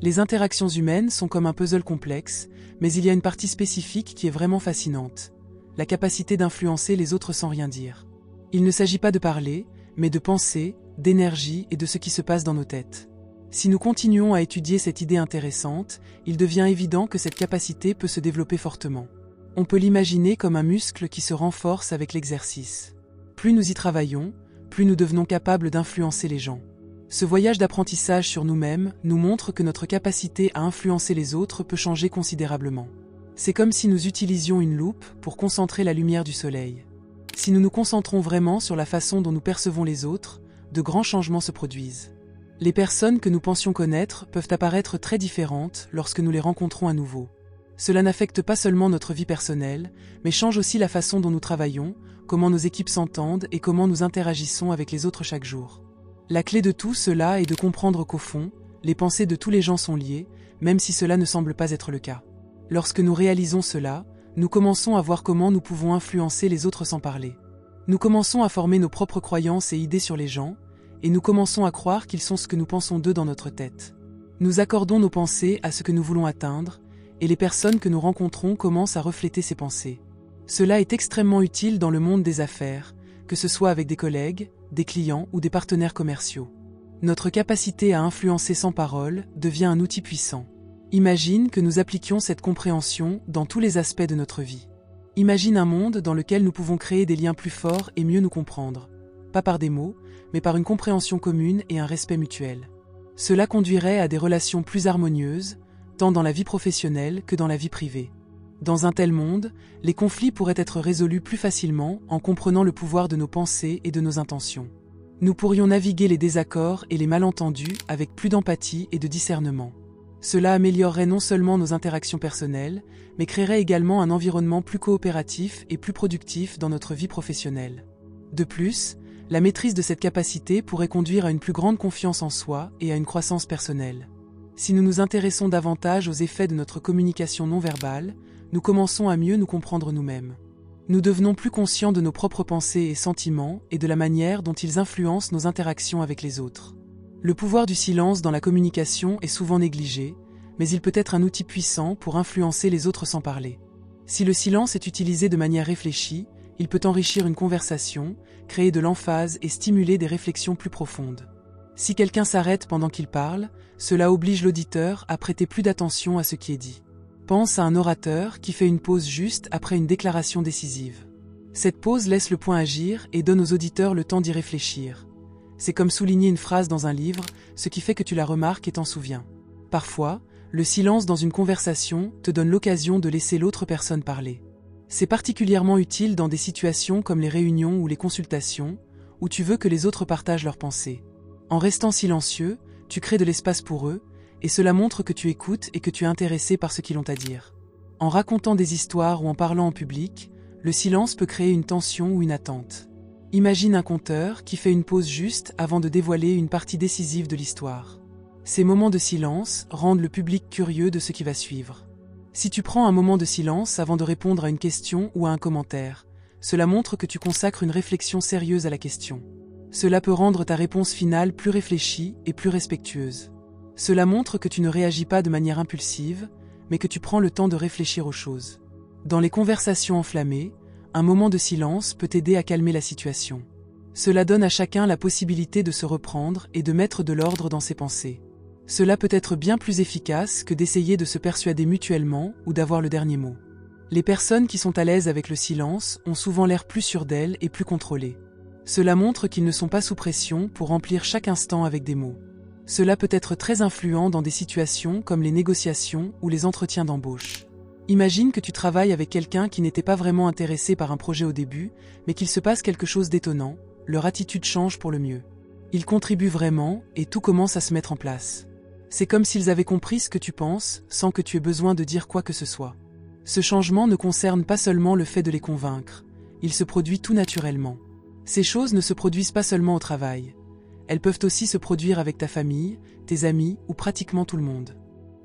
Les interactions humaines sont comme un puzzle complexe, mais il y a une partie spécifique qui est vraiment fascinante, la capacité d'influencer les autres sans rien dire. Il ne s'agit pas de parler, mais de penser, d'énergie et de ce qui se passe dans nos têtes. Si nous continuons à étudier cette idée intéressante, il devient évident que cette capacité peut se développer fortement. On peut l'imaginer comme un muscle qui se renforce avec l'exercice. Plus nous y travaillons, plus nous devenons capables d'influencer les gens. Ce voyage d'apprentissage sur nous-mêmes nous montre que notre capacité à influencer les autres peut changer considérablement. C'est comme si nous utilisions une loupe pour concentrer la lumière du soleil. Si nous nous concentrons vraiment sur la façon dont nous percevons les autres, de grands changements se produisent. Les personnes que nous pensions connaître peuvent apparaître très différentes lorsque nous les rencontrons à nouveau. Cela n'affecte pas seulement notre vie personnelle, mais change aussi la façon dont nous travaillons, comment nos équipes s'entendent et comment nous interagissons avec les autres chaque jour. La clé de tout cela est de comprendre qu'au fond, les pensées de tous les gens sont liées, même si cela ne semble pas être le cas. Lorsque nous réalisons cela, nous commençons à voir comment nous pouvons influencer les autres sans parler. Nous commençons à former nos propres croyances et idées sur les gens, et nous commençons à croire qu'ils sont ce que nous pensons d'eux dans notre tête. Nous accordons nos pensées à ce que nous voulons atteindre, et les personnes que nous rencontrons commencent à refléter ces pensées. Cela est extrêmement utile dans le monde des affaires, que ce soit avec des collègues, des clients ou des partenaires commerciaux. Notre capacité à influencer sans parole devient un outil puissant. Imagine que nous appliquions cette compréhension dans tous les aspects de notre vie. Imagine un monde dans lequel nous pouvons créer des liens plus forts et mieux nous comprendre, pas par des mots, mais par une compréhension commune et un respect mutuel. Cela conduirait à des relations plus harmonieuses, tant dans la vie professionnelle que dans la vie privée. Dans un tel monde, les conflits pourraient être résolus plus facilement en comprenant le pouvoir de nos pensées et de nos intentions. Nous pourrions naviguer les désaccords et les malentendus avec plus d'empathie et de discernement. Cela améliorerait non seulement nos interactions personnelles, mais créerait également un environnement plus coopératif et plus productif dans notre vie professionnelle. De plus, la maîtrise de cette capacité pourrait conduire à une plus grande confiance en soi et à une croissance personnelle. Si nous nous intéressons davantage aux effets de notre communication non verbale, nous commençons à mieux nous comprendre nous-mêmes. Nous devenons plus conscients de nos propres pensées et sentiments et de la manière dont ils influencent nos interactions avec les autres. Le pouvoir du silence dans la communication est souvent négligé, mais il peut être un outil puissant pour influencer les autres sans parler. Si le silence est utilisé de manière réfléchie, il peut enrichir une conversation, créer de l'emphase et stimuler des réflexions plus profondes. Si quelqu'un s'arrête pendant qu'il parle, cela oblige l'auditeur à prêter plus d'attention à ce qui est dit. Pense à un orateur qui fait une pause juste après une déclaration décisive. Cette pause laisse le point agir et donne aux auditeurs le temps d'y réfléchir. C'est comme souligner une phrase dans un livre, ce qui fait que tu la remarques et t'en souviens. Parfois, le silence dans une conversation te donne l'occasion de laisser l'autre personne parler. C'est particulièrement utile dans des situations comme les réunions ou les consultations, où tu veux que les autres partagent leurs pensées. En restant silencieux, tu crées de l'espace pour eux, et cela montre que tu écoutes et que tu es intéressé par ce qu'ils ont à dire. En racontant des histoires ou en parlant en public, le silence peut créer une tension ou une attente. Imagine un conteur qui fait une pause juste avant de dévoiler une partie décisive de l'histoire. Ces moments de silence rendent le public curieux de ce qui va suivre. Si tu prends un moment de silence avant de répondre à une question ou à un commentaire, cela montre que tu consacres une réflexion sérieuse à la question. Cela peut rendre ta réponse finale plus réfléchie et plus respectueuse. Cela montre que tu ne réagis pas de manière impulsive, mais que tu prends le temps de réfléchir aux choses. Dans les conversations enflammées, un moment de silence peut aider à calmer la situation. Cela donne à chacun la possibilité de se reprendre et de mettre de l'ordre dans ses pensées. Cela peut être bien plus efficace que d'essayer de se persuader mutuellement ou d'avoir le dernier mot. Les personnes qui sont à l'aise avec le silence ont souvent l'air plus sûres d'elles et plus contrôlées. Cela montre qu'ils ne sont pas sous pression pour remplir chaque instant avec des mots. Cela peut être très influent dans des situations comme les négociations ou les entretiens d'embauche. Imagine que tu travailles avec quelqu'un qui n'était pas vraiment intéressé par un projet au début, mais qu'il se passe quelque chose d'étonnant, leur attitude change pour le mieux. Ils contribuent vraiment et tout commence à se mettre en place. C'est comme s'ils avaient compris ce que tu penses sans que tu aies besoin de dire quoi que ce soit. Ce changement ne concerne pas seulement le fait de les convaincre, il se produit tout naturellement. Ces choses ne se produisent pas seulement au travail. Elles peuvent aussi se produire avec ta famille, tes amis ou pratiquement tout le monde.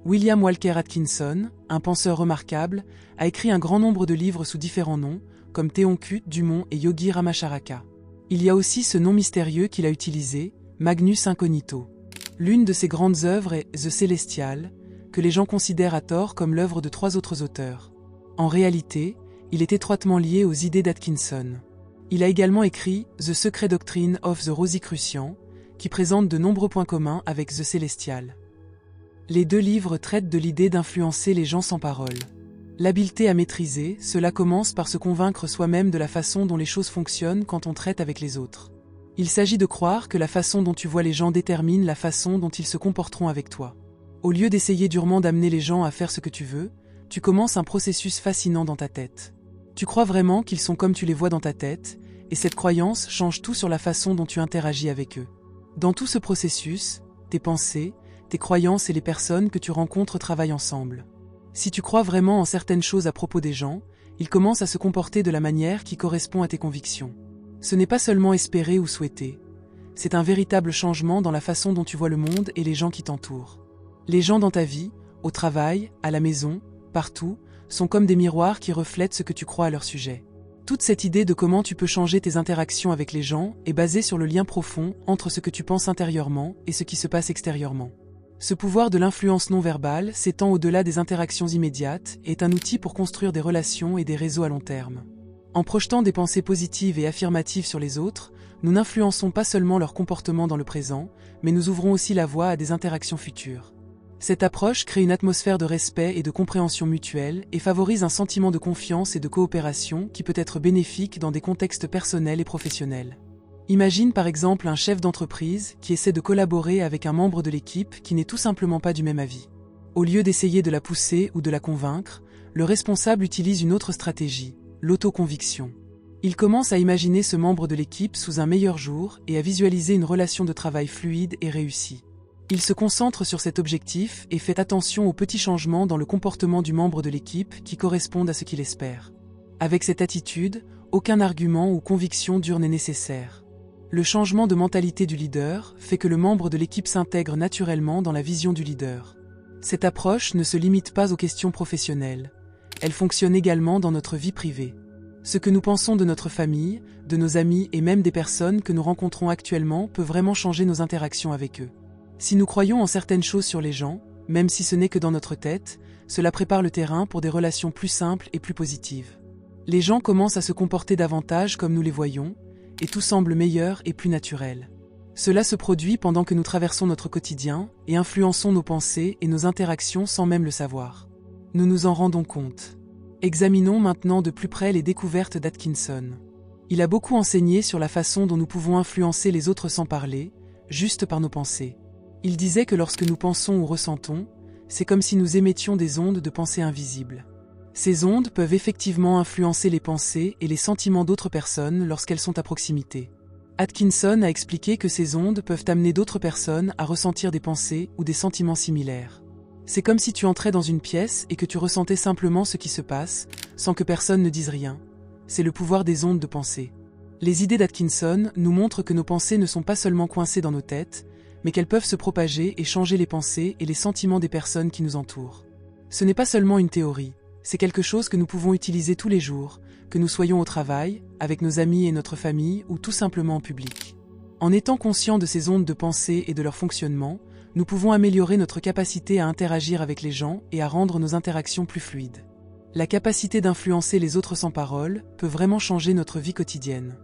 William Walker Atkinson, un penseur remarquable, a écrit un grand nombre de livres sous différents noms, comme Théoncute Dumont et Yogi Ramacharaka. Il y a aussi ce nom mystérieux qu'il a utilisé, Magnus Incognito. L'une de ses grandes œuvres est The Celestial, que les gens considèrent à tort comme l'œuvre de 3 autres auteurs. En réalité, il est étroitement lié aux idées d'Atkinson. Il a également écrit The Secret Doctrine of the Rosicrucian, qui présente de nombreux points communs avec The Celestial. Les 2 livres traitent de l'idée d'influencer les gens sans parole. L'habileté à maîtriser, cela commence par se convaincre soi-même de la façon dont les choses fonctionnent quand on traite avec les autres. Il s'agit de croire que la façon dont tu vois les gens détermine la façon dont ils se comporteront avec toi. Au lieu d'essayer durement d'amener les gens à faire ce que tu veux, tu commences un processus fascinant dans ta tête. Tu crois vraiment qu'ils sont comme tu les vois dans ta tête, et cette croyance change tout sur la façon dont tu interagis avec eux. Dans tout ce processus, tes pensées, tes croyances et les personnes que tu rencontres travaillent ensemble. Si tu crois vraiment en certaines choses à propos des gens, ils commencent à se comporter de la manière qui correspond à tes convictions. Ce n'est pas seulement espérer ou souhaiter. C'est un véritable changement dans la façon dont tu vois le monde et les gens qui t'entourent. Les gens dans ta vie, au travail, à la maison, partout, sont comme des miroirs qui reflètent ce que tu crois à leur sujet. Toute cette idée de comment tu peux changer tes interactions avec les gens est basée sur le lien profond entre ce que tu penses intérieurement et ce qui se passe extérieurement. Ce pouvoir de l'influence non verbale s'étend au-delà des interactions immédiates et est un outil pour construire des relations et des réseaux à long terme. En projetant des pensées positives et affirmatives sur les autres, nous n'influençons pas seulement leur comportement dans le présent, mais nous ouvrons aussi la voie à des interactions futures. Cette approche crée une atmosphère de respect et de compréhension mutuelle et favorise un sentiment de confiance et de coopération qui peut être bénéfique dans des contextes personnels et professionnels. Imagine par exemple un chef d'entreprise qui essaie de collaborer avec un membre de l'équipe qui n'est tout simplement pas du même avis. Au lieu d'essayer de la pousser ou de la convaincre, le responsable utilise une autre stratégie, l'autoconviction. Il commence à imaginer ce membre de l'équipe sous un meilleur jour et à visualiser une relation de travail fluide et réussie. Il se concentre sur cet objectif et fait attention aux petits changements dans le comportement du membre de l'équipe qui correspondent à ce qu'il espère. Avec cette attitude, aucun argument ou conviction dur n'est nécessaire. Le changement de mentalité du leader fait que le membre de l'équipe s'intègre naturellement dans la vision du leader. Cette approche ne se limite pas aux questions professionnelles. Elle fonctionne également dans notre vie privée. Ce que nous pensons de notre famille, de nos amis et même des personnes que nous rencontrons actuellement peut vraiment changer nos interactions avec eux. Si nous croyons en certaines choses sur les gens, même si ce n'est que dans notre tête, cela prépare le terrain pour des relations plus simples et plus positives. Les gens commencent à se comporter davantage comme nous les voyons, et tout semble meilleur et plus naturel. Cela se produit pendant que nous traversons notre quotidien et influençons nos pensées et nos interactions sans même le savoir. Nous nous en rendons compte. Examinons maintenant de plus près les découvertes d'Atkinson. Il a beaucoup enseigné sur la façon dont nous pouvons influencer les autres sans parler, juste par nos pensées. Il disait que lorsque nous pensons ou ressentons, c'est comme si nous émettions des ondes de pensée invisibles. Ces ondes peuvent effectivement influencer les pensées et les sentiments d'autres personnes lorsqu'elles sont à proximité. Atkinson a expliqué que ces ondes peuvent amener d'autres personnes à ressentir des pensées ou des sentiments similaires. C'est comme si tu entrais dans une pièce et que tu ressentais simplement ce qui se passe, sans que personne ne dise rien. C'est le pouvoir des ondes de pensée. Les idées d'Atkinson nous montrent que nos pensées ne sont pas seulement coincées dans nos têtes, mais qu'elles peuvent se propager et changer les pensées et les sentiments des personnes qui nous entourent. Ce n'est pas seulement une théorie, c'est quelque chose que nous pouvons utiliser tous les jours, que nous soyons au travail, avec nos amis et notre famille ou tout simplement en public. En étant conscients de ces ondes de pensée et de leur fonctionnement, nous pouvons améliorer notre capacité à interagir avec les gens et à rendre nos interactions plus fluides. La capacité d'influencer les autres sans parole peut vraiment changer notre vie quotidienne.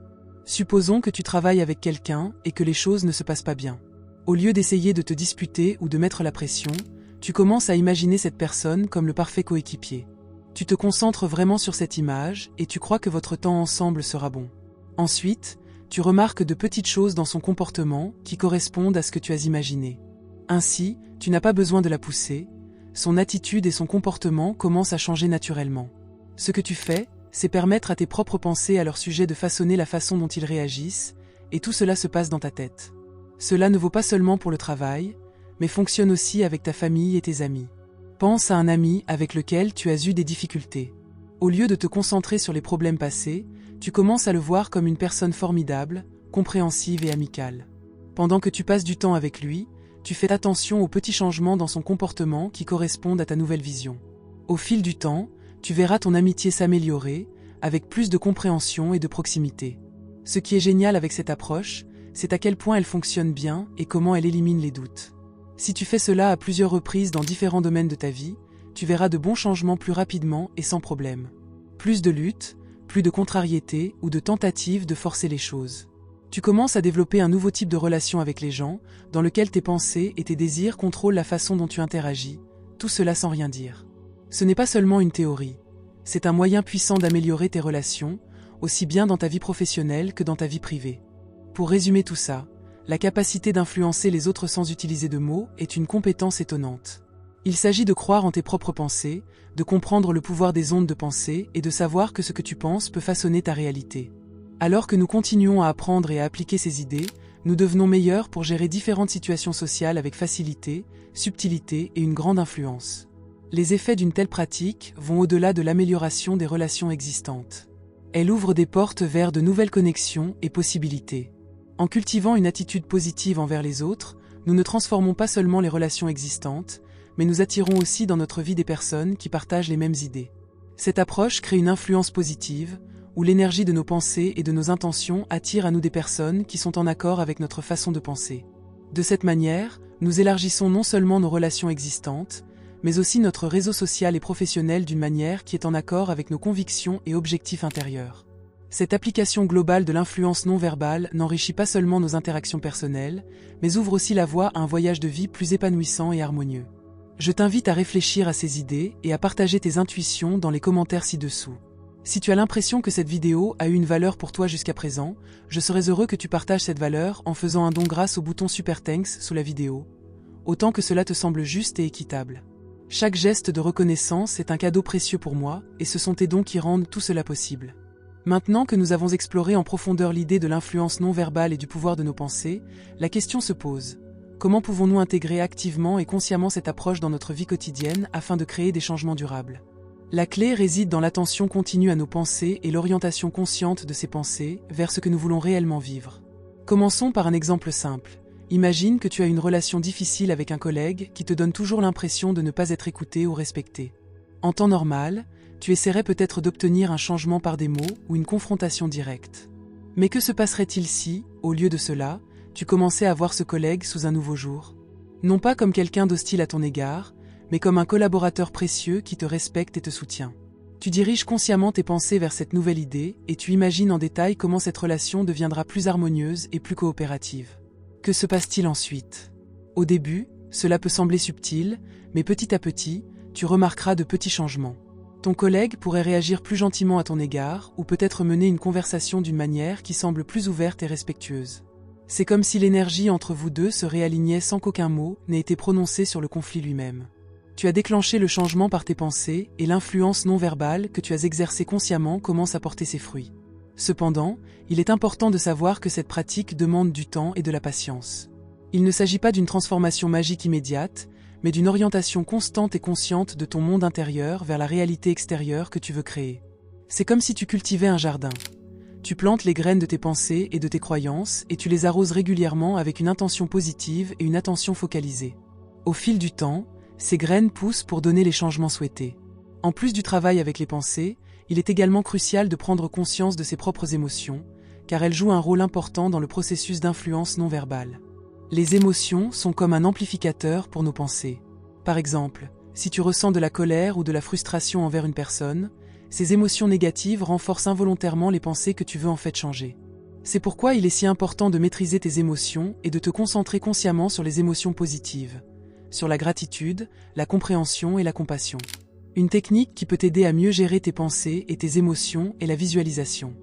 Supposons que tu travailles avec quelqu'un et que les choses ne se passent pas bien. Au lieu d'essayer de te disputer ou de mettre la pression, tu commences à imaginer cette personne comme le parfait coéquipier. Tu te concentres vraiment sur cette image et tu crois que votre temps ensemble sera bon. Ensuite, tu remarques de petites choses dans son comportement qui correspondent à ce que tu as imaginé. Ainsi, tu n'as pas besoin de la pousser, son attitude et son comportement commencent à changer naturellement. Ce que tu fais, c'est permettre à tes propres pensées à leur sujet de façonner la façon dont ils réagissent, et tout cela se passe dans ta tête. Cela ne vaut pas seulement pour le travail, mais fonctionne aussi avec ta famille et tes amis. Pense à un ami avec lequel tu as eu des difficultés. Au lieu de te concentrer sur les problèmes passés, tu commences à le voir comme une personne formidable, compréhensive et amicale. Pendant que tu passes du temps avec lui, tu fais attention aux petits changements dans son comportement qui correspondent à ta nouvelle vision. Au fil du temps, tu verras ton amitié s'améliorer, avec plus de compréhension et de proximité. Ce qui est génial avec cette approche, c'est à quel point elle fonctionne bien et comment elle élimine les doutes. Si tu fais cela à plusieurs reprises dans différents domaines de ta vie, tu verras de bons changements plus rapidement et sans problème. Plus de lutte, plus de contrariété ou de tentative de forcer les choses. Tu commences à développer un nouveau type de relation avec les gens, dans lequel tes pensées et tes désirs contrôlent la façon dont tu interagis, tout cela sans rien dire. Ce n'est pas seulement une théorie, c'est un moyen puissant d'améliorer tes relations, aussi bien dans ta vie professionnelle que dans ta vie privée. Pour résumer tout ça, la capacité d'influencer les autres sans utiliser de mots est une compétence étonnante. Il s'agit de croire en tes propres pensées, de comprendre le pouvoir des ondes de pensée et de savoir que ce que tu penses peut façonner ta réalité. Alors que nous continuons à apprendre et à appliquer ces idées, nous devenons meilleurs pour gérer différentes situations sociales avec facilité, subtilité et une grande influence. Les effets d'une telle pratique vont au-delà de l'amélioration des relations existantes. Elle ouvre des portes vers de nouvelles connexions et possibilités. En cultivant une attitude positive envers les autres, nous ne transformons pas seulement les relations existantes, mais nous attirons aussi dans notre vie des personnes qui partagent les mêmes idées. Cette approche crée une influence positive, où l'énergie de nos pensées et de nos intentions attire à nous des personnes qui sont en accord avec notre façon de penser. De cette manière, nous élargissons non seulement nos relations existantes, mais aussi notre réseau social et professionnel d'une manière qui est en accord avec nos convictions et objectifs intérieurs. Cette application globale de l'influence non verbale n'enrichit pas seulement nos interactions personnelles, mais ouvre aussi la voie à un voyage de vie plus épanouissant et harmonieux. Je t'invite à réfléchir à ces idées et à partager tes intuitions dans les commentaires ci-dessous. Si tu as l'impression que cette vidéo a eu une valeur pour toi jusqu'à présent, je serais heureux que tu partages cette valeur en faisant un don grâce au bouton Super Thanks sous la vidéo, autant que cela te semble juste et équitable. Chaque geste de reconnaissance est un cadeau précieux pour moi, et ce sont tes dons qui rendent tout cela possible. Maintenant que nous avons exploré en profondeur l'idée de l'influence non verbale et du pouvoir de nos pensées, la question se pose. Comment pouvons-nous intégrer activement et consciemment cette approche dans notre vie quotidienne afin de créer des changements durables ? La clé réside dans l'attention continue à nos pensées et l'orientation consciente de ces pensées vers ce que nous voulons réellement vivre. Commençons par un exemple simple. Imagine que tu as une relation difficile avec un collègue qui te donne toujours l'impression de ne pas être écouté ou respecté. En temps normal, tu essaierais peut-être d'obtenir un changement par des mots ou une confrontation directe. Mais que se passerait-il si, au lieu de cela, tu commençais à voir ce collègue sous un nouveau jour ? Non pas comme quelqu'un d'hostile à ton égard, mais comme un collaborateur précieux qui te respecte et te soutient. Tu diriges consciemment tes pensées vers cette nouvelle idée et tu imagines en détail comment cette relation deviendra plus harmonieuse et plus coopérative. Que se passe-t-il ensuite ? Au début, cela peut sembler subtil, mais petit à petit, tu remarqueras de petits changements. Ton collègue pourrait réagir plus gentiment à ton égard ou peut-être mener une conversation d'une manière qui semble plus ouverte et respectueuse. C'est comme si l'énergie entre vous deux se réalignait sans qu'aucun mot n'ait été prononcé sur le conflit lui-même. Tu as déclenché le changement par tes pensées et l'influence non verbale que tu as exercée consciemment commence à porter ses fruits. Cependant, il est important de savoir que cette pratique demande du temps et de la patience. Il ne s'agit pas d'une transformation magique immédiate, mais d'une orientation constante et consciente de ton monde intérieur vers la réalité extérieure que tu veux créer. C'est comme si tu cultivais un jardin. Tu plantes les graines de tes pensées et de tes croyances et tu les arroses régulièrement avec une intention positive et une attention focalisée. Au fil du temps, ces graines poussent pour donner les changements souhaités. En plus du travail avec les pensées, il est également crucial de prendre conscience de ses propres émotions, car elles jouent un rôle important dans le processus d'influence non verbale. Les émotions sont comme un amplificateur pour nos pensées. Par exemple, si tu ressens de la colère ou de la frustration envers une personne, ces émotions négatives renforcent involontairement les pensées que tu veux en fait changer. C'est pourquoi il est si important de maîtriser tes émotions et de te concentrer consciemment sur les émotions positives, sur la gratitude, la compréhension et la compassion. Une technique qui peut t'aider à mieux gérer tes pensées et tes émotions est la visualisation.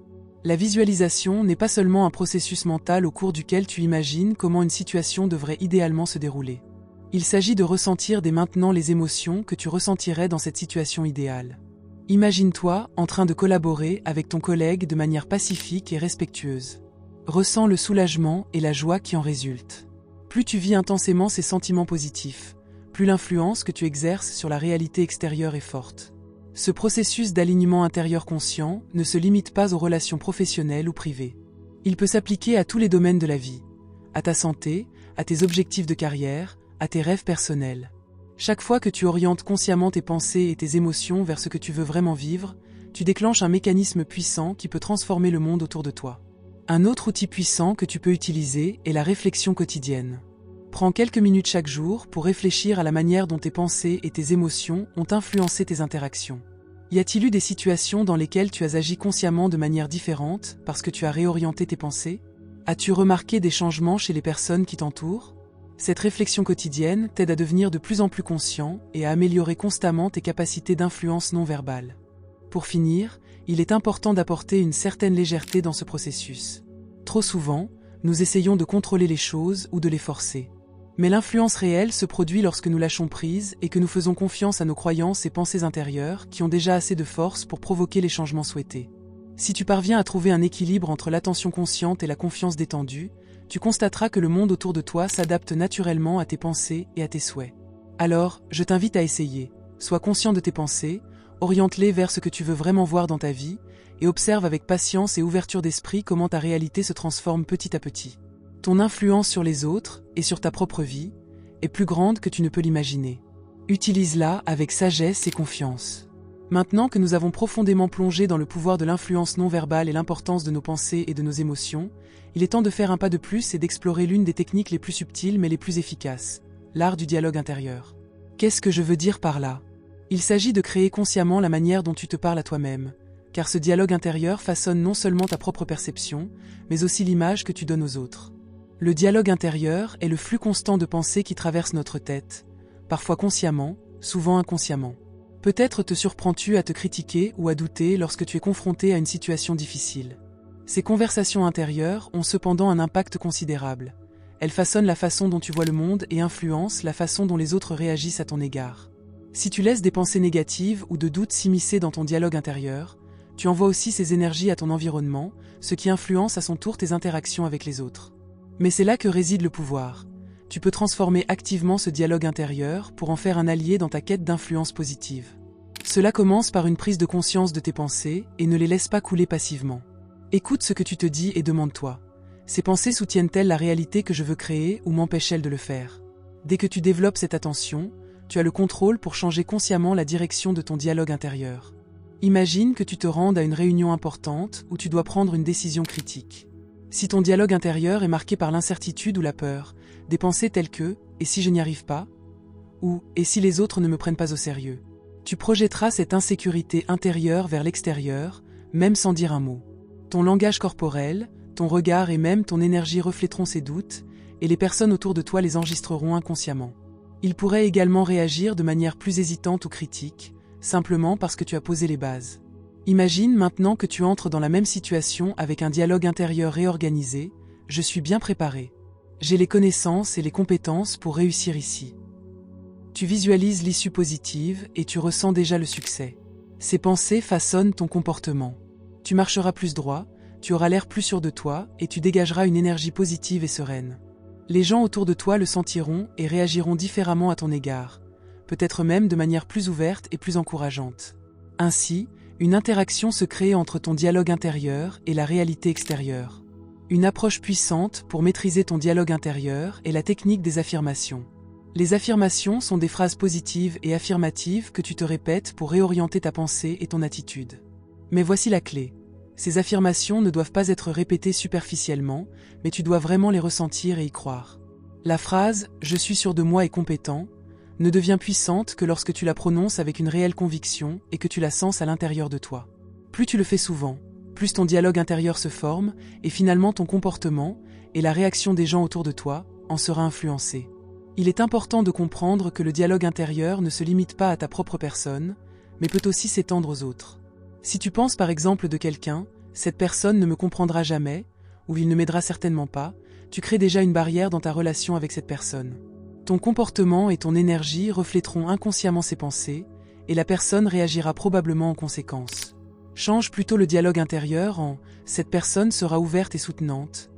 La visualisation n'est pas seulement un processus mental au cours duquel tu imagines comment une situation devrait idéalement se dérouler. Il s'agit de ressentir dès maintenant les émotions que tu ressentirais dans cette situation idéale. Imagine-toi en train de collaborer avec ton collègue de manière pacifique et respectueuse. Ressens le soulagement et la joie qui en résultent. Plus tu vis intensément ces sentiments positifs, plus l'influence que tu exerces sur la réalité extérieure est forte. Ce processus d'alignement intérieur conscient ne se limite pas aux relations professionnelles ou privées. Il peut s'appliquer à tous les domaines de la vie, à ta santé, à tes objectifs de carrière, à tes rêves personnels. Chaque fois que tu orientes consciemment tes pensées et tes émotions vers ce que tu veux vraiment vivre, tu déclenches un mécanisme puissant qui peut transformer le monde autour de toi. Un autre outil puissant que tu peux utiliser est la réflexion quotidienne. Prends quelques minutes chaque jour pour réfléchir à la manière dont tes pensées et tes émotions ont influencé tes interactions. Y a-t-il eu des situations dans lesquelles tu as agi consciemment de manière différente parce que tu as réorienté tes pensées? As-tu remarqué des changements chez les personnes qui t'entourent? Cette réflexion quotidienne t'aide à devenir de plus en plus conscient et à améliorer constamment tes capacités d'influence non verbale. Pour finir, il est important d'apporter une certaine légèreté dans ce processus. Trop souvent, nous essayons de contrôler les choses ou de les forcer. Mais l'influence réelle se produit lorsque nous lâchons prise et que nous faisons confiance à nos croyances et pensées intérieures qui ont déjà assez de force pour provoquer les changements souhaités. Si tu parviens à trouver un équilibre entre l'attention consciente et la confiance détendue, tu constateras que le monde autour de toi s'adapte naturellement à tes pensées et à tes souhaits. Alors, je t'invite à essayer. Sois conscient de tes pensées, oriente-les vers ce que tu veux vraiment voir dans ta vie, et observe avec patience et ouverture d'esprit comment ta réalité se transforme petit à petit. Ton influence sur les autres, et sur ta propre vie, est plus grande que tu ne peux l'imaginer. Utilise-la avec sagesse et confiance. Maintenant que nous avons profondément plongé dans le pouvoir de l'influence non verbale et l'importance de nos pensées et de nos émotions, il est temps de faire un pas de plus et d'explorer l'une des techniques les plus subtiles mais les plus efficaces, l'art du dialogue intérieur. Qu'est-ce que je veux dire par là? Il s'agit de créer consciemment la manière dont tu te parles à toi-même, car ce dialogue intérieur façonne non seulement ta propre perception, mais aussi l'image que tu donnes aux autres. Le dialogue intérieur est le flux constant de pensées qui traverse notre tête, parfois consciemment, souvent inconsciemment. Peut-être te surprends-tu à te critiquer ou à douter lorsque tu es confronté à une situation difficile. Ces conversations intérieures ont cependant un impact considérable. Elles façonnent la façon dont tu vois le monde et influencent la façon dont les autres réagissent à ton égard. Si tu laisses des pensées négatives ou de doutes s'immiscer dans ton dialogue intérieur, tu envoies aussi ces énergies à ton environnement, ce qui influence à son tour tes interactions avec les autres. Mais c'est là que réside le pouvoir. Tu peux transformer activement ce dialogue intérieur pour en faire un allié dans ta quête d'influence positive. Cela commence par une prise de conscience de tes pensées et ne les laisse pas couler passivement. Écoute ce que tu te dis et demande-toi. Ces pensées soutiennent-elles la réalité que je veux créer ou m'empêchent-elles de le faire? Dès que tu développes cette attention, tu as le contrôle pour changer consciemment la direction de ton dialogue intérieur. Imagine que tu te rendes à une réunion importante où tu dois prendre une décision critique. Si ton dialogue intérieur est marqué par l'incertitude ou la peur, des pensées telles que « et si je n'y arrive pas ?» ou « et si les autres ne me prennent pas au sérieux ?» tu projetteras cette insécurité intérieure vers l'extérieur, même sans dire un mot. Ton langage corporel, ton regard et même ton énergie refléteront ces doutes, et les personnes autour de toi les enregistreront inconsciemment. Ils pourraient également réagir de manière plus hésitante ou critique, simplement parce que tu as posé les bases. Imagine maintenant que tu entres dans la même situation avec un dialogue intérieur réorganisé. Je suis bien préparé. J'ai les connaissances et les compétences pour réussir ici. Tu visualises l'issue positive et tu ressens déjà le succès. Ces pensées façonnent ton comportement. Tu marcheras plus droit, tu auras l'air plus sûr de toi et tu dégageras une énergie positive et sereine. Les gens autour de toi le sentiront et réagiront différemment à ton égard, peut-être même de manière plus ouverte et plus encourageante. Ainsi, une interaction se crée entre ton dialogue intérieur et la réalité extérieure. Une approche puissante pour maîtriser ton dialogue intérieur est la technique des affirmations. Les affirmations sont des phrases positives et affirmatives que tu te répètes pour réorienter ta pensée et ton attitude. Mais voici la clé. Ces affirmations ne doivent pas être répétées superficiellement, mais tu dois vraiment les ressentir et y croire. La phrase « Je suis sûr de moi et compétent » ne devient puissante que lorsque tu la prononces avec une réelle conviction et que tu la sens à l'intérieur de toi. Plus tu le fais souvent, plus ton dialogue intérieur se forme et finalement ton comportement et la réaction des gens autour de toi en sera influencé. Il est important de comprendre que le dialogue intérieur ne se limite pas à ta propre personne, mais peut aussi s'étendre aux autres. Si tu penses par exemple de quelqu'un, cette personne ne me comprendra jamais, ou il ne m'aidera certainement pas, tu crées déjà une barrière dans ta relation avec cette personne. Ton comportement et ton énergie reflèteront inconsciemment ses pensées, et la personne réagira probablement en conséquence. Change plutôt le dialogue intérieur en « cette personne sera ouverte et soutenante »,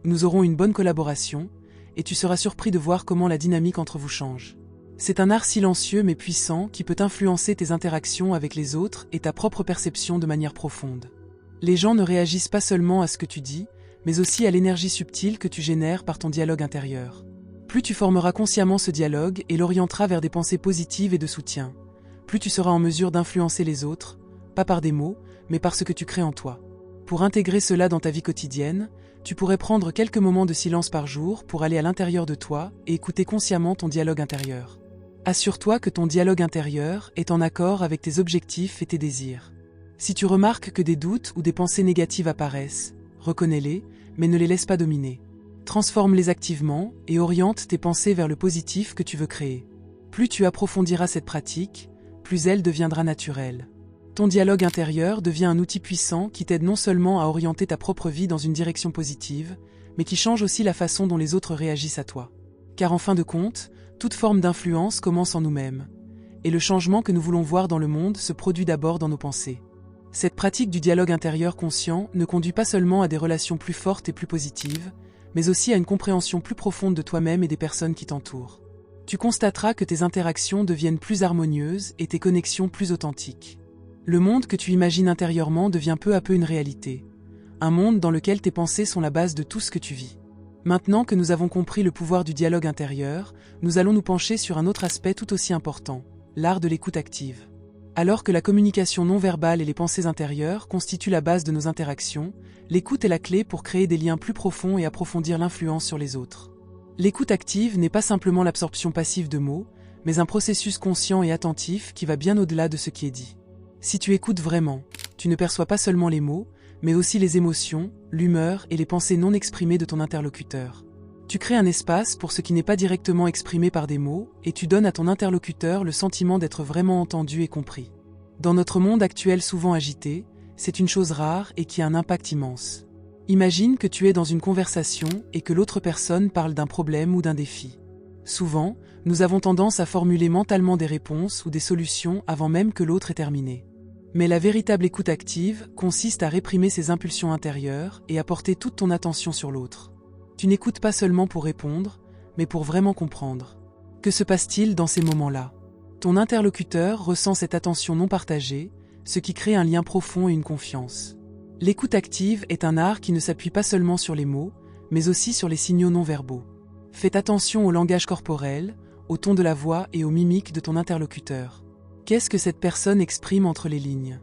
nous aurons une bonne collaboration, et tu seras surpris de voir comment la dynamique entre vous change. C'est un art silencieux mais puissant qui peut influencer tes interactions avec les autres et ta propre perception de manière profonde. Les gens ne réagissent pas seulement à ce que tu dis, mais aussi à l'énergie subtile que tu génères par ton dialogue intérieur. Plus tu formeras consciemment ce dialogue et l'orienteras vers des pensées positives et de soutien, plus tu seras en mesure d'influencer les autres, pas par des mots, mais par ce que tu crées en toi. Pour intégrer cela dans ta vie quotidienne, tu pourrais prendre quelques moments de silence par jour pour aller à l'intérieur de toi et écouter consciemment ton dialogue intérieur. Assure-toi que ton dialogue intérieur est en accord avec tes objectifs et tes désirs. Si tu remarques que des doutes ou des pensées négatives apparaissent, reconnais-les, mais ne les laisse pas dominer. Transforme-les activement et oriente tes pensées vers le positif que tu veux créer. Plus tu approfondiras cette pratique, plus elle deviendra naturelle. Ton dialogue intérieur devient un outil puissant qui t'aide non seulement à orienter ta propre vie dans une direction positive, mais qui change aussi la façon dont les autres réagissent à toi. Car en fin de compte, toute forme d'influence commence en nous-mêmes. Et le changement que nous voulons voir dans le monde se produit d'abord dans nos pensées. Cette pratique du dialogue intérieur conscient ne conduit pas seulement à des relations plus fortes et plus positives, mais aussi à une compréhension plus profonde de toi-même et des personnes qui t'entourent. Tu constateras que tes interactions deviennent plus harmonieuses et tes connexions plus authentiques. Le monde que tu imagines intérieurement devient peu à peu une réalité. Un monde dans lequel tes pensées sont la base de tout ce que tu vis. Maintenant que nous avons compris le pouvoir du dialogue intérieur, nous allons nous pencher sur un autre aspect tout aussi important, l'art de l'écoute active. Alors que la communication non verbale et les pensées intérieures constituent la base de nos interactions, l'écoute est la clé pour créer des liens plus profonds et approfondir l'influence sur les autres. L'écoute active n'est pas simplement l'absorption passive de mots, mais un processus conscient et attentif qui va bien au-delà de ce qui est dit. Si tu écoutes vraiment, tu ne perçois pas seulement les mots, mais aussi les émotions, l'humeur et les pensées non exprimées de ton interlocuteur. Tu crées un espace pour ce qui n'est pas directement exprimé par des mots, et tu donnes à ton interlocuteur le sentiment d'être vraiment entendu et compris. Dans notre monde actuel souvent agité, c'est une chose rare et qui a un impact immense. Imagine que tu es dans une conversation et que l'autre personne parle d'un problème ou d'un défi. Souvent, nous avons tendance à formuler mentalement des réponses ou des solutions avant même que l'autre ait terminé. Mais la véritable écoute active consiste à réprimer ses impulsions intérieures et à porter toute ton attention sur l'autre. Tu n'écoutes pas seulement pour répondre, mais pour vraiment comprendre. Que se passe-t-il dans ces moments-là? Ton interlocuteur ressent cette attention non partagée, ce qui crée un lien profond et une confiance. L'écoute active est un art qui ne s'appuie pas seulement sur les mots, mais aussi sur les signaux non verbaux. Fais attention au langage corporel, au ton de la voix et aux mimiques de ton interlocuteur. Qu'est-ce que cette personne exprime entre les lignes?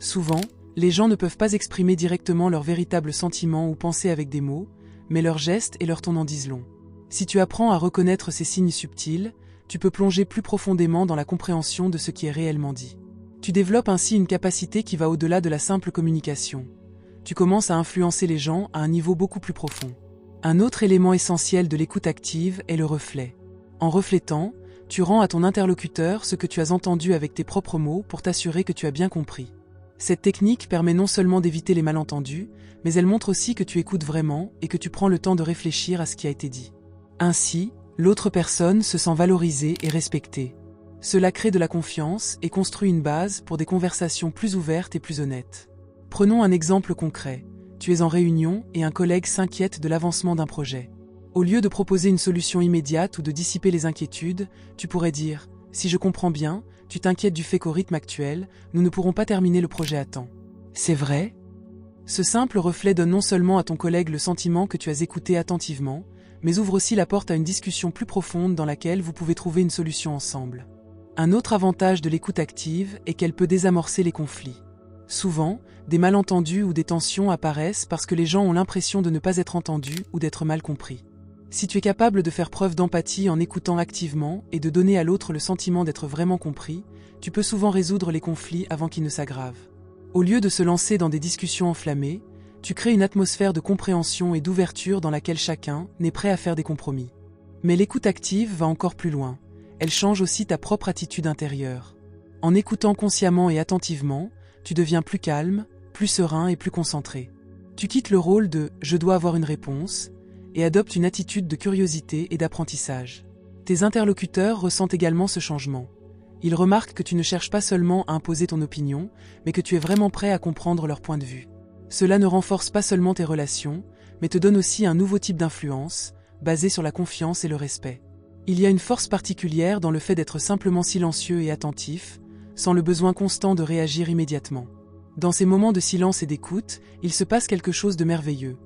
Souvent, les gens ne peuvent pas exprimer directement leurs véritables sentiments ou pensées avec des mots, mais leurs gestes et leur ton en disent long. Si tu apprends à reconnaître ces signes subtils, tu peux plonger plus profondément dans la compréhension de ce qui est réellement dit. Tu développes ainsi une capacité qui va au-delà de la simple communication. Tu commences à influencer les gens à un niveau beaucoup plus profond. Un autre élément essentiel de l'écoute active est le reflet. En reflétant, tu rends à ton interlocuteur ce que tu as entendu avec tes propres mots pour t'assurer que tu as bien compris. Cette technique permet non seulement d'éviter les malentendus, mais elle montre aussi que tu écoutes vraiment et que tu prends le temps de réfléchir à ce qui a été dit. Ainsi, l'autre personne se sent valorisée et respectée. Cela crée de la confiance et construit une base pour des conversations plus ouvertes et plus honnêtes. Prenons un exemple concret. Tu es en réunion et un collègue s'inquiète de l'avancement d'un projet. Au lieu de proposer une solution immédiate ou de dissiper les inquiétudes, tu pourrais dire « Si je comprends bien, tu t'inquiètes du fait qu'au rythme actuel, nous ne pourrons pas terminer le projet à temps. C'est vrai ?» Ce simple reflet donne non seulement à ton collègue le sentiment que tu as écouté attentivement, mais ouvre aussi la porte à une discussion plus profonde dans laquelle vous pouvez trouver une solution ensemble. Un autre avantage de l'écoute active est qu'elle peut désamorcer les conflits. Souvent, des malentendus ou des tensions apparaissent parce que les gens ont l'impression de ne pas être entendus ou d'être mal compris. Si tu es capable de faire preuve d'empathie en écoutant activement et de donner à l'autre le sentiment d'être vraiment compris, tu peux souvent résoudre les conflits avant qu'ils ne s'aggravent. Au lieu de se lancer dans des discussions enflammées, tu crées une atmosphère de compréhension et d'ouverture dans laquelle chacun n'est prêt à faire des compromis. Mais l'écoute active va encore plus loin. Elle change aussi ta propre attitude intérieure. En écoutant consciemment et attentivement, tu deviens plus calme, plus serein et plus concentré. Tu quittes le rôle de « je dois avoir une réponse » et adoptes une attitude de curiosité et d'apprentissage. Tes interlocuteurs ressentent également ce changement. Ils remarquent que tu ne cherches pas seulement à imposer ton opinion, mais que tu es vraiment prêt à comprendre leur point de vue. Cela ne renforce pas seulement tes relations, mais te donne aussi un nouveau type d'influence, basé sur la confiance et le respect. Il y a une force particulière dans le fait d'être simplement silencieux et attentif, sans le besoin constant de réagir immédiatement. Dans ces moments de silence et d'écoute, il se passe quelque chose de merveilleux.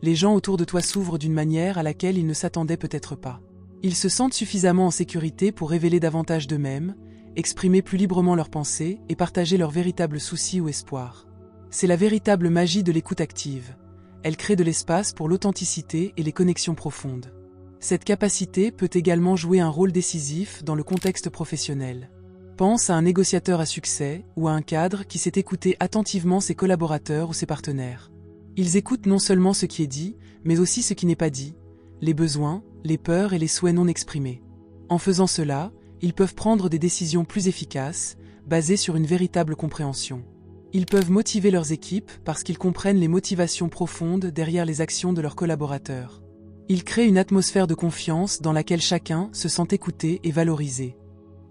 Les gens autour de toi s'ouvrent d'une manière à laquelle ils ne s'attendaient peut-être pas. Ils se sentent suffisamment en sécurité pour révéler davantage d'eux-mêmes, exprimer plus librement leurs pensées et partager leurs véritables soucis ou espoirs. C'est la véritable magie de l'écoute active. Elle crée de l'espace pour l'authenticité et les connexions profondes. Cette capacité peut également jouer un rôle décisif dans le contexte professionnel. Pense à un négociateur à succès ou à un cadre qui sait écouter attentivement ses collaborateurs ou ses partenaires. Ils écoutent non seulement ce qui est dit, mais aussi ce qui n'est pas dit, les besoins, les peurs et les souhaits non exprimés. En faisant cela, ils peuvent prendre des décisions plus efficaces, basées sur une véritable compréhension. Ils peuvent motiver leurs équipes parce qu'ils comprennent les motivations profondes derrière les actions de leurs collaborateurs. Ils créent une atmosphère de confiance dans laquelle chacun se sent écouté et valorisé.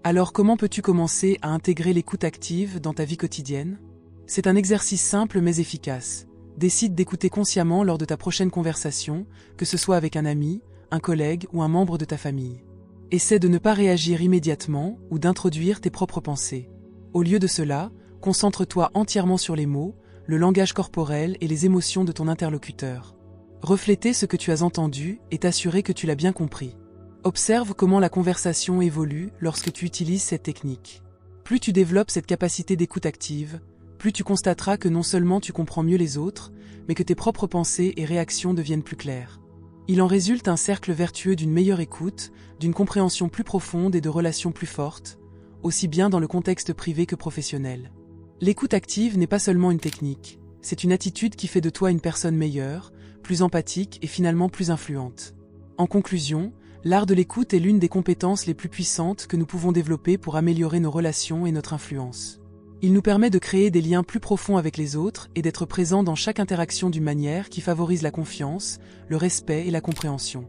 Alors comment peux-tu commencer à intégrer l'écoute active dans ta vie quotidienne? C'est un exercice simple mais efficace. Décide d'écouter consciemment lors de ta prochaine conversation, que ce soit avec un ami, un collègue ou un membre de ta famille. Essaie de ne pas réagir immédiatement ou d'introduire tes propres pensées. Au lieu de cela, concentre-toi entièrement sur les mots, le langage corporel et les émotions de ton interlocuteur. Refléter ce que tu as entendu et t'assurer que tu l'as bien compris. Observe comment la conversation évolue lorsque tu utilises cette technique. Plus tu développes cette capacité d'écoute active, plus tu constateras que non seulement tu comprends mieux les autres, mais que tes propres pensées et réactions deviennent plus claires. Il en résulte un cercle vertueux d'une meilleure écoute, d'une compréhension plus profonde et de relations plus fortes, aussi bien dans le contexte privé que professionnel. L'écoute active n'est pas seulement une technique, c'est une attitude qui fait de toi une personne meilleure, plus empathique et finalement plus influente. En conclusion, l'art de l'écoute est l'une des compétences les plus puissantes que nous pouvons développer pour améliorer nos relations et notre influence. Il nous permet de créer des liens plus profonds avec les autres et d'être présents dans chaque interaction d'une manière qui favorise la confiance, le respect et la compréhension.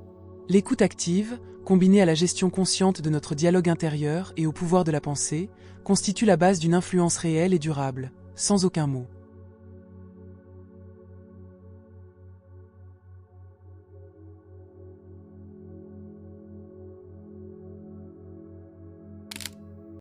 L'écoute active, combinée à la gestion consciente de notre dialogue intérieur et au pouvoir de la pensée, constitue la base d'une influence réelle et durable, sans aucun mot.